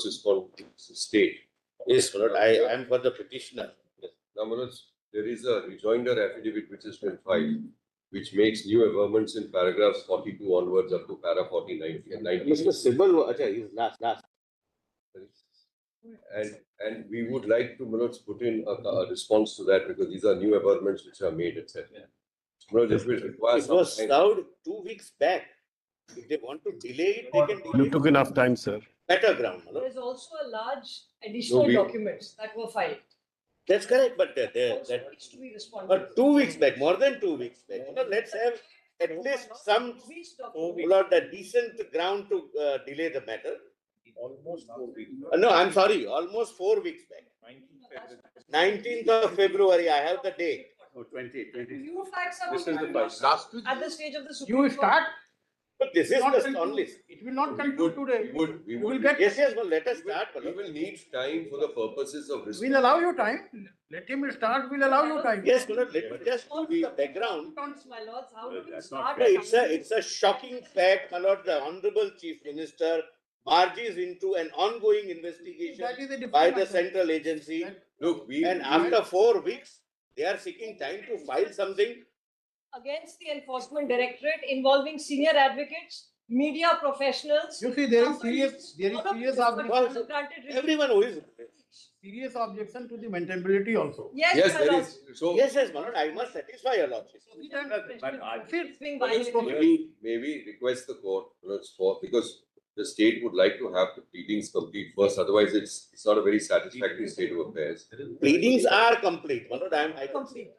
first respond to the state. Yes, my lord, I am for the petitioner. Now, Manoj, there is a rejoinder affidavit which has been filed, which makes new amendments in paragraphs 42 onwards up to para 49 and 90. Mr. Sibal, is last. And we would like to, Manoj, put in a response to that because these are new amendments which are made, etc. Manoj, this will require It some was time. served 2 weeks back. If they want to delay it, they can delay You took enough time, sir. better ground, my lord. There's also a large additional we- documents that were filed. That's correct, but Also that needs to be responded. but 2 weeks back, more than 2 weeks back. Let's have at least some Which document? Lord, a decent ground to delay the matter. Almost 4 weeks. No, I'm sorry, almost 4 weeks back. 19th of February, I have the date. Oh, 20. New facts are This being is the produced first. Last week. at the stage of the Supreme You Court. start. But this is Not the conclude. only. It will not We conclude would- today. we You would- will get. Yes, well, let us start. my We lord. will need time for the purposes of We'll response. allow you time. Let him start. We'll allow you time. Yes, my lord, let me just put the background. My lords, how do we That's not start? No, a it's a shocking fact, my lord. The Honorable Chief Minister barges into an ongoing investigation That is a different by the matter. central agency, Look, and after 4 weeks, they are seeking time to file something. against the Enforcement Directorate involving senior advocates, media professionals. You see, there is companies, serious all of objection this granted relief. Everyone who is. to the maintainability also. Yes, yes, my there lords. is. So Yes, my lord, I must satisfy your lordship. It's being Manoj, violated. maybe request the court, Manoj, for, because the state would like to have the pleadings complete first, otherwise it's not a very satisfactory state of affairs. Pleadings are complete, my lord, I Complete.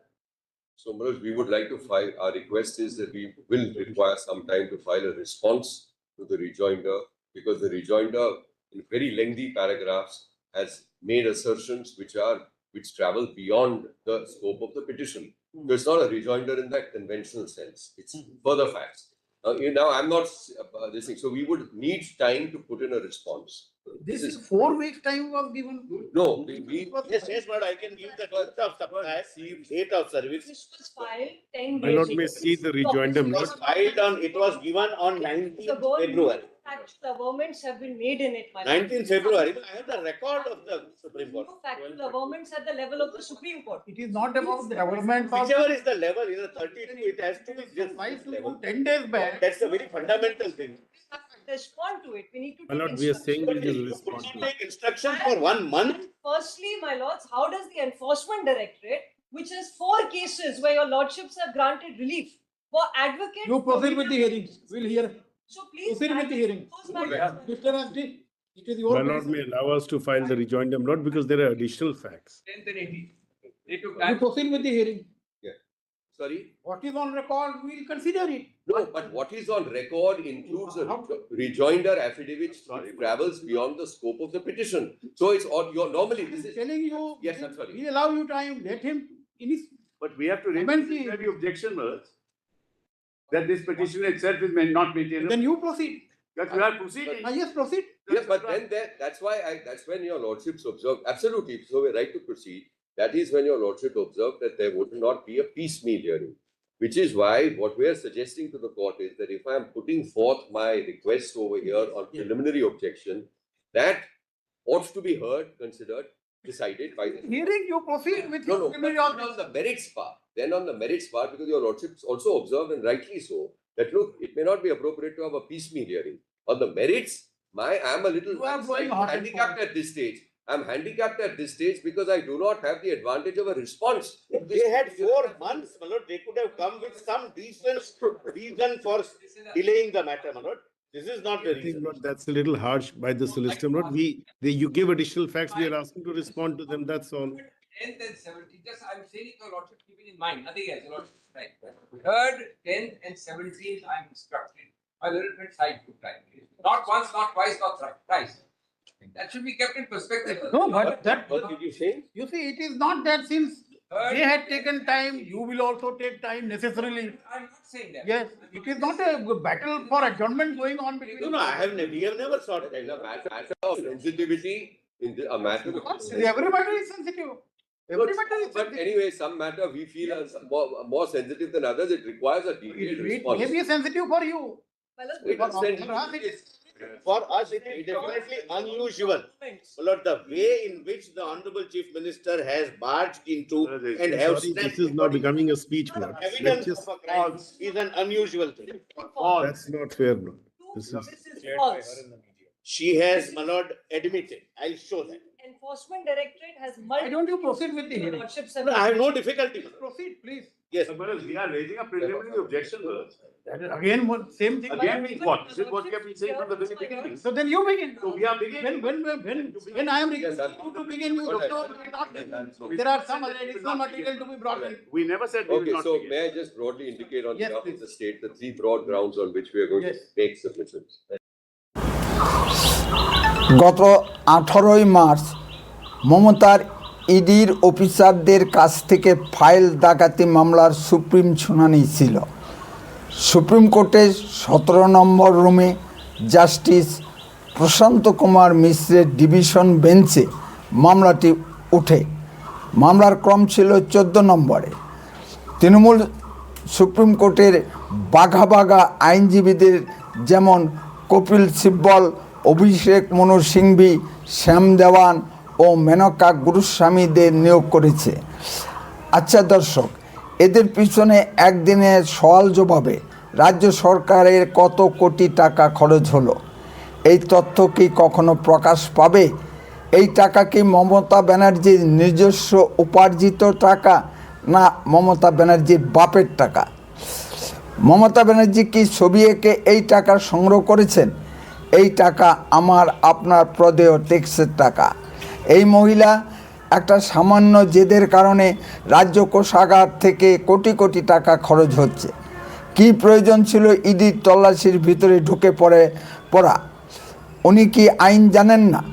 So, Manoj, we would like to file, our request is that we will require some time to file a response to the rejoinder, because the rejoinder in very lengthy paragraphs has made assertions which travel beyond the scope of the petition. So it's not a rejoinder in that conventional sense. It's further facts. Now I'm not this thing. So we would need time to put in a response. This is 4 weeks time was given. No, Yes, my lord, I can give the date of supply, date of service. This was filed 10 My days lord ago. may see the rejoinder, It was filed on, it was given on 19th February. Factual amendments have been made in it, my lord. 19th February, I have the record of the Supreme Court. New factual amendments at the level of the Supreme Court. It is not about the government. Whichever is the level, 32, it has to be just Supplies this to level. you 10 days back. That's a very fundamental thing. Respond to it. We need to. My take lord, we are instruction. saying we'll just You respond could to not it. take instruction for 1 month. Firstly, my lords, how does the Enforcement Directorate, which has 4 cases where your lordships have granted relief for advocates. You proceed with the hearing. We'll hear. So please. Proceed with the hearing. Those matters. Mr. Asti, it is your. My lord may allow us to file the rejoinder, not because there are additional facts. 10th and 18th. They took You time. proceed with the hearing. sorry. What is on record, we'll consider it. No, but what is on record includes a rejoinder affidavit which travels beyond the scope of the petition. So it's on your normally this is. Telling you. Yes, I'm sorry. We allow you time, let him But we have to raise Amend the objection first. That this petition itself is not maintainable. then you proceed. That we are proceeding. Yes, proceed. Yes, but then that's why that's when your lordships observe, absolutely, so we're right to proceed. That is when your lordship observed that there would not be a piecemeal hearing. Which is why what we are suggesting to the court is that if I am putting forth my request over here on preliminary objection, that ought to be heard, considered, decided by the. Hearing, you proceed with No, your no, but preliminary then objection. on the merits part, then on the merits part, because your lordships also observed, and rightly so, that look, it may not be appropriate to have a piecemeal hearing. On the merits, I'm a little You are going hot and handicapped cold. at this stage. I'm handicapped at this stage because I do not have the advantage of a response. They had 4 months, my lord. They could have come with some decent reason for delaying the matter, my lord. This is not the I think, reason. Lord, that's a little harsh by the solicitor. Lord, you give additional facts, we are asking to respond to them, that's all. 10th and 17th, just I'm saying it, your lordship keeping in mind, nothing else, your lordship, right. 3rd, 10th and 17th, I'm instructed, a little bit side to time. Not once, not twice, not thrice. That should be kept in perspective. No, but that, What did you say? you see, it is not that since Third, they had taken time, you will also take time necessarily. I'm not saying that. Yes, it is not a battle for adjournment going on between. No, we have never sought In a matter of sensitivity, a matter of. Every matter is sensitive. Every matter is But sensitive. anyway, some matter we feel are more sensitive than others. It requires a detailed It response. may be sensitive for you. My lord, It is For sensitive. us, it is For us, it is definitely unusual. Lord, the way in which the Honorable Chief Minister has barged into and have Sorry, snatched this is not becoming a speech, my lord. Let's evidence just- of a crime is an unusual thing. That's not fair, no. This is. This is false. She has, my lord, admitted. I'll show that. Enforcement Directorate has Why multiple. don't you proceed with the Your hearing? lordships No, have- I have no difficulty. my lord. Proceed, please. Yes. We are raising a preliminary objection, brother. That is again, same thing. Again, means what? This is what we have been saying from the very beginning. So then you begin. So we are beginning. When I am requesting you to begin, you don't not begin. There are some other additional material to be brought in. We never said we will Okay, not so begin. may I just broadly indicate on Yes, behalf of please. the state the three broad grounds on which we are going to Yes. make submissions? গত 18ই March মমতার ইডির অফিসারদের কাছ থেকে file ডাকাতি মামলার supreme শুনানি ছিল। সুপ্রিম কোর্টের 17 নম্বর রুমে জাস্টিস প্রশান্ত কুমার মিশ্রের ডিভিশন বেঞ্চে মামলাটি ওঠে। মামলার ক্রম ছিল 14 নম্বরে। তৃণমূল সুপ্রিম কোর্টের বাঘা বাঘা আইনজীবীদের যেমন কপিল সিব্বল, অভিষেক মনু সিংভি, শ্যাম দেওয়ান ও মেনকা গুরুস্বামীদের নিয়োগ করেছে। আচ্ছা দর্শক, এদের পিছনে একদিনের সওয়াল জবাবে রাজ্য সরকারের কত কোটি টাকা খরচ হলো, এই তথ্য কি কখনো প্রকাশ পাবে? এই টাকা কি মমতা ব্যানার্জির নিজস্ব উপার্জিত টাকা না মমতা ব্যানার্জির বাপের টাকা? মমতা ব্যানার্জি কি ছবি এঁকে এই টাকা সংগ্রহ করেছেন? এই টাকা আমার আপনার প্রদেয় ট্যাক্সের টাকা। এই মহিলা একটা সামান্য জেদের কারণে রাজ্য কোষাগার থেকে কোটি কোটি টাকা খরচ হচ্ছে। কি প্রয়োজন ছিল ইডির তল্লাশির ভিতরে ঢুকে পড়া? উনি কি আইন জানেন না?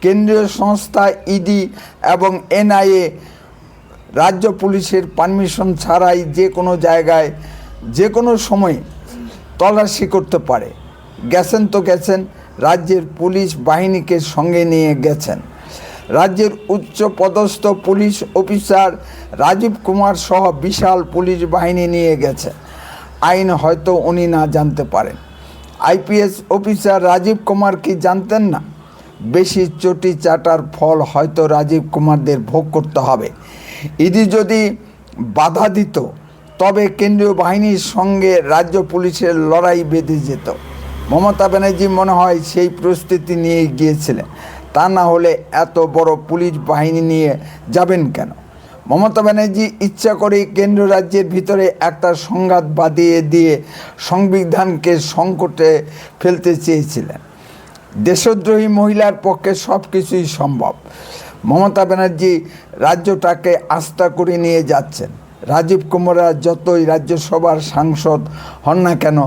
কেন্দ্রীয় সংস্থা ইডি এবং এনআইএ রাজ্য পুলিশের পারমিশন ছাড়াই যে কোনো জায়গায় যে কোনো সময় তল্লাশি করতে পারে। গেছেন তো গেছেন, রাজ্যের পুলিশ বাহিনীকে সঙ্গে নিয়ে গেছেন। রাজ্যের উচ্চ পদস্থ পুলিশ অফিসার রাজীব কুমার সহ বিশাল পুলিশ বাহিনী নিয়ে গেছে। আইন হয়তো উনি না জানতে পারেন। আইপিএস অফিসার রাজীব কুমার কি জানতেন না? বেশি চটি চাটার ফল হয়তো রাজীব কুমারদের ভোগ করতে হবে। ইডি যদি বাধা দিত তবে কেন্দ্রীয় বাহিনীর সঙ্গে রাজ্য পুলিশের লড়াই বেঁধে যেত। মমতা ব্যানার্জি মনে হয় সেই প্রস্তুতি নিয়ে গিয়েছিলেন, তা না হলে এত বড় পুলিশ বাহিনী নিয়ে যাবেন কেন? মমতা ব্যানার্জি ইচ্ছা করে কেন্দ্র রাজ্যের ভিতরে একটা সংঘাত বাঁধিয়ে দিয়ে সংবিধানকে সংকটে ফেলতে চেয়েছিলেন। দেশদ্রোহী মহিলার পক্ষে সব কিছুই সম্ভব। মমতা ব্যানার্জি রাজ্যটাকে আস্থা করে নিয়ে যাচ্ছেন। রাজীব কুমাররা যতই রাজ্যসভার সাংসদ হন না কেন,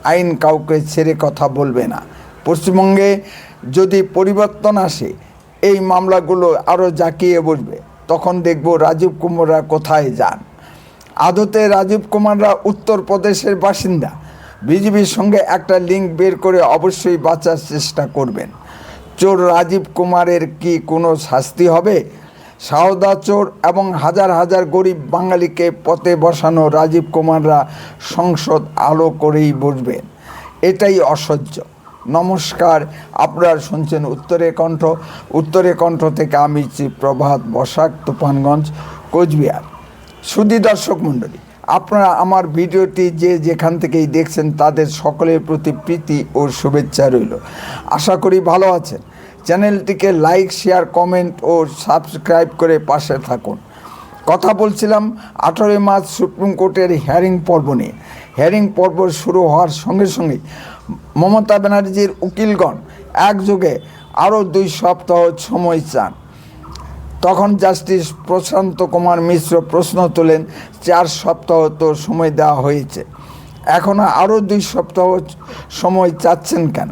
আইন কাউকে ছেড়ে কথা বলবে না। পশ্চিমবঙ্গে যদি পরিবর্তন আসে, এই মামলাগুলো আরও জাঁকিয়ে বসবে। তখন দেখব রাজীব কুমাররা কোথায় যান। আদতে রাজীব কুমাররা উত্তরপ্রদেশের বাসিন্দা। বিজেপির সঙ্গে একটা লিঙ্ক বের করে অবশ্যই বাঁচার চেষ্টা করবেন। চোর রাজীব কুমারের কি কোনো শাস্তি হবে? সাওদা চোর এবং হাজার হাজার গরিব বাঙালিকে পথে বসানো রাজীব কুমাররা সংসদ আলো করেই বসবেন। এটাই অসহ্য। নমস্কার, আপনারা শুনছেন উত্তরে কণ্ঠ থেকে আমি প্রভাত বসাক, তুফানগঞ্জ, কোচবিহার। সুধী দর্শক মণ্ডলী, আপনারা আমার ভিডিওটি যে যেখান থেকেই দেখছেন তাদের সকলের প্রতি প্রীতি ও শুভেচ্ছা রইল। আশা করি ভালো আছেন। চ্যানেলটিকে লাইক, শেয়ার, কমেন্ট ও সাবস্ক্রাইব করে পাশে থাকুন। কথা বলছিলাম 18 মার্চ সুপ্রিম কোর্টের হিয়ারিং পর্ব নিয়ে। হিয়ারিং পর্ব শুরু হওয়ার সঙ্গে সঙ্গে মমতা ব্যানার্জির উকিলগণ একযোগে আরও 2 সপ্তাহ সময় চান। তখন জাস্টিস প্রশান্ত কুমার মিশ্র প্রশ্ন তোলেন, 4 সপ্তাহ তো সময় দেওয়া হয়েছে, এখনও আরও 2 সপ্তাহ সময় চাচ্ছেন কেন?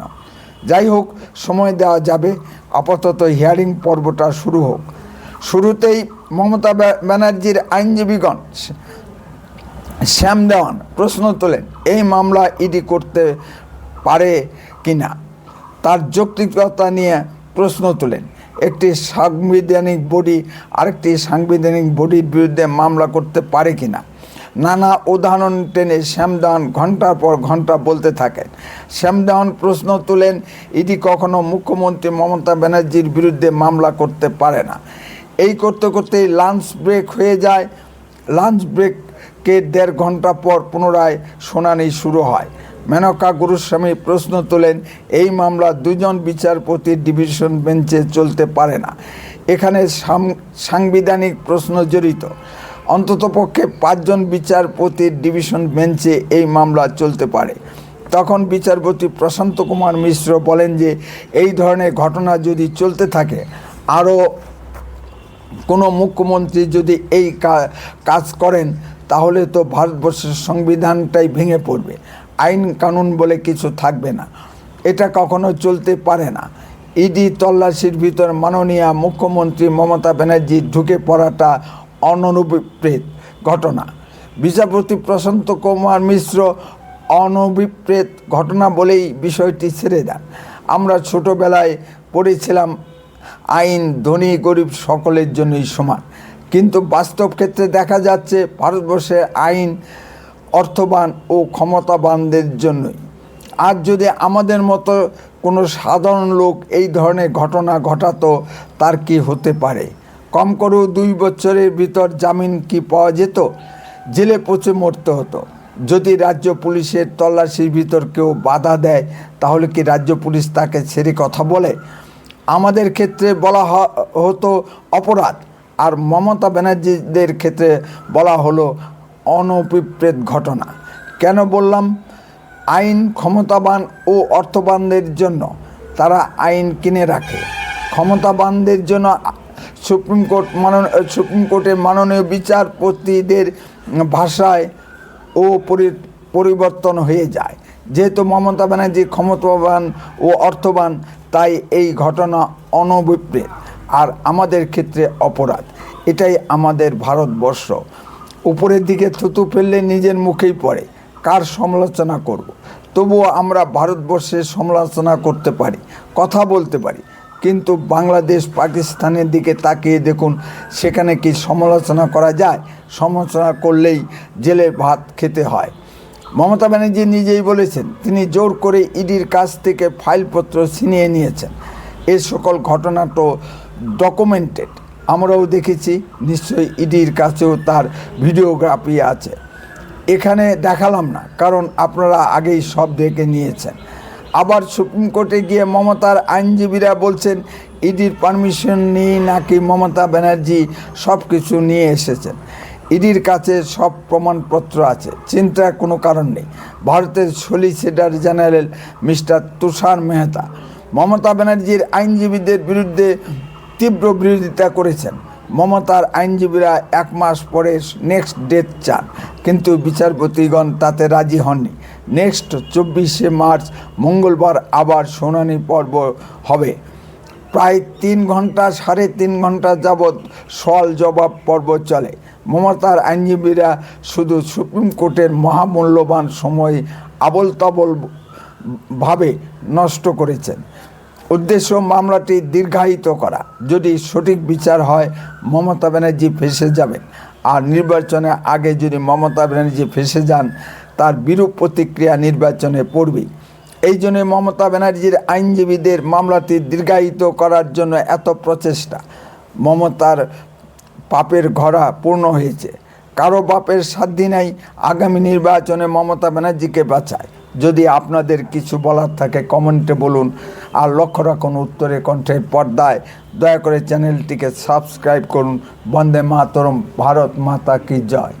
যাই হোক, সময় দেওয়া যাবে, আপাতত হিয়ারিং পর্বটা শুরু হোক। শুরুতেই মমতা ব্যানার্জির আইনজীবীগণ শ্যাম দেওয়ান প্রশ্ন তোলেন, এই মামলা ইডি করতে পারে কি না, তার যৌক্তিকতা নিয়ে প্রশ্ন তোলেন। একটি সাংবিধানিক বডি আরেকটি সাংবিধানিক বডির বিরুদ্ধে মামলা করতে পারে কি না? নানা উদাহরণ টেনে শ্যামদান ঘন্টার পর ঘন্টা বলতে থাকেন। শ্যামদান প্রশ্ন তুলেন, ইডি কখনো মুখ্যমন্ত্রী মমতা ব্যানার্জির বিরুদ্ধে মামলা করতে পারে না। এই করতে করতেই লাঞ্চ ব্রেক হয়ে যায়। লাঞ্চ ব্রেককে 1.5 ঘন্টা পর পুনরায় শুনানি শুরু হয়। মেনকা গুরুস্বামী প্রশ্ন তোলেন, এই মামলা 2 জন বিচারপতির ডিভিশন বেঞ্চে চলতে পারে না। এখানে সাংবিধানিক প্রশ্ন জড়িত। অন্ততপক্ষে 5 জন বিচারপতির ডিভিশন বেঞ্চে এই মামলা চলতে পারে। তখন বিচারপতি প্রশান্ত কুমার মিশ্র বলেন যে এই ধরনের ঘটনা যদি চলতে থাকে, আরও কোনো মুখ্যমন্ত্রী যদি এই কাজ করেন, তাহলে তো ভারতবর্ষের সংবিধানটাই ভেঙে পড়বে, আইন কানুন বলে কিছু থাকবে না, এটা কখনো চলতে পারে না। ইডি তল্লাশির ভিতর মাননীয় মুখ্যমন্ত্রী মমতা ব্যানার্জি ঢুকে পড়াটা অনভিপ্রেত ঘটনা। বিচারপতি প্রশান্ত কুমার মিশ্র অনভিপ্রেত ঘটনা বলেই বিষয়টি ছেড়ে দেন। আমরা ছোটোবেলায় পড়েছিলাম আইন ধনী গরিব সকলের জন্যই সমান, কিন্তু বাস্তব ক্ষেত্রে দেখা যাচ্ছে ভারতবর্ষে আইন অর্থবান ও ক্ষমতাবানদের জন্যই। আর যদি আমাদের মতো কোনো সাধারণ লোক এই ধরনের ঘটনা ঘটাতো, তার কি হতে পারে? কম করেও 2 বছরের ভিতর জামিন কি পাওয়া যেত? জেলে পচে মরতে হতো। যদি রাজ্য পুলিশের তল্লাশির ভিতর কেউ বাধা দেয়, তাহলে কি রাজ্য পুলিশ তাকে ছেড়ে কথা বলে? আমাদের ক্ষেত্রে বলা হতো অপরাধ, আর মমতা ব্যানার্জিদের ক্ষেত্রে বলা হলো অনভিপ্রেত ঘটনা। কেন বললাম আইন ক্ষমতাবান ও অর্থবানদের জন্য? তারা আইন কিনে রাখে। ক্ষমতাবানদের জন্য সুপ্রিম কোর্টের মাননীয় বিচারপতিদের ভাষায় ও পরিবর্তন হয়ে যায়। যেহেতু মমতা ব্যানার্জি ক্ষমতাবান ও অর্থবান, তাই এই ঘটনা অনভিপ্রেত, আর আমাদের ক্ষেত্রে অপরাধ। এটাই আমাদের ভারতবর্ষ। উপরের দিকে থুতু ফেললে নিজের মুখেই পড়ে। কার সমালোচনা করব? তবুও আমরা ভারতবর্ষের সমালোচনা করতে পারি, কথা বলতে পারি, কিন্তু বাংলাদেশ পাকিস্তানের দিকে তাকিয়ে দেখুন, সেখানে কি সমালোচনা করা যায়? সমালোচনা করলেই জেলের ভাত খেতে হয়। মমতা ব্যানার্জি নিজেই বলেছেন, তিনি জোর করে ইডির কাছ থেকে ফাইলপত্র ছিনিয়ে নিয়েছেন। এই সকল ঘটনা তো ডকুমেন্টেড, আমরাও দেখেছি। নিশ্চয়ই ইডির কাছেও তার ভিডিওগ্রাফি আছে। এখানে দেখালাম না, কারণ আপনারা আগেই সব দেখে নিয়েছেন। আবার সুপ্রিম কোর্টে গিয়ে মমতার আইনজীবীরা বলছেন ইডির পারমিশন নিয়ে নাকি মমতা ব্যানার্জি সব কিছু নিয়ে এসেছেন। ইডির কাছে সব প্রমাণপত্র আছে, চিন্তার কোনো কারণ নেই। ভারতের সলিসিটর জেনারেল মিস্টার তুষার মেহতা মমতা ব্যানার্জির আইনজীবীদের বিরুদ্ধে তীব্র বিরোধিতা করেছেন। মমতার আইনজীবীরা 1 মাস পরে নেক্সট ডেট চান, কিন্তু বিচারপতিগণ তাতে রাজি হননি। নেক্সট 24শে মার্চ মঙ্গলবার আবার শুনানি পর্ব হবে। প্রায় 3 ঘন্টা 3.5 ঘন্টা যাবৎ সওয়াল জবাব পর্ব চলে। মমতার আইনজীবীরা শুধু সুপ্রিম কোর্টের মহামূল্যবান সময় আবল তাবল ভাবে নষ্ট করেছেন। উদ্দেশ্য মামলাটি দীর্ঘায়িত করা। যদি সঠিক বিচার হয়, মমতা ব্যানার্জি ফেঁসে যাবেন। আর নির্বাচনের আগে যদি মমতা ব্যানার্জি ফেঁসে যান, তার বিরূপ প্রতিক্রিয়া নির্বাচনে পড়বে। এই জন্য মমতা ব্যানার্জির আইনজীবীদের মামলাটি দীর্ঘায়িত করার জন্য এত প্রচেষ্টা। মমতার পাপের ঘরা পূর্ণ হয়েছে। কারো বাপের সাধ্য নাই আগামী নির্বাচনে মমতা ব্যানার্জিকে বাঁচায়। যদি আপনাদের কিছু বলার থাকে কমেন্টে বলুন, আর লক্ষ্য রাখুন উত্তরের কণ্ঠের পর্দায়। দয়া করে চ্যানেলটিকে সাবস্ক্রাইব করুন। বন্দে মাতরম, ভারত মাতা কি জয়।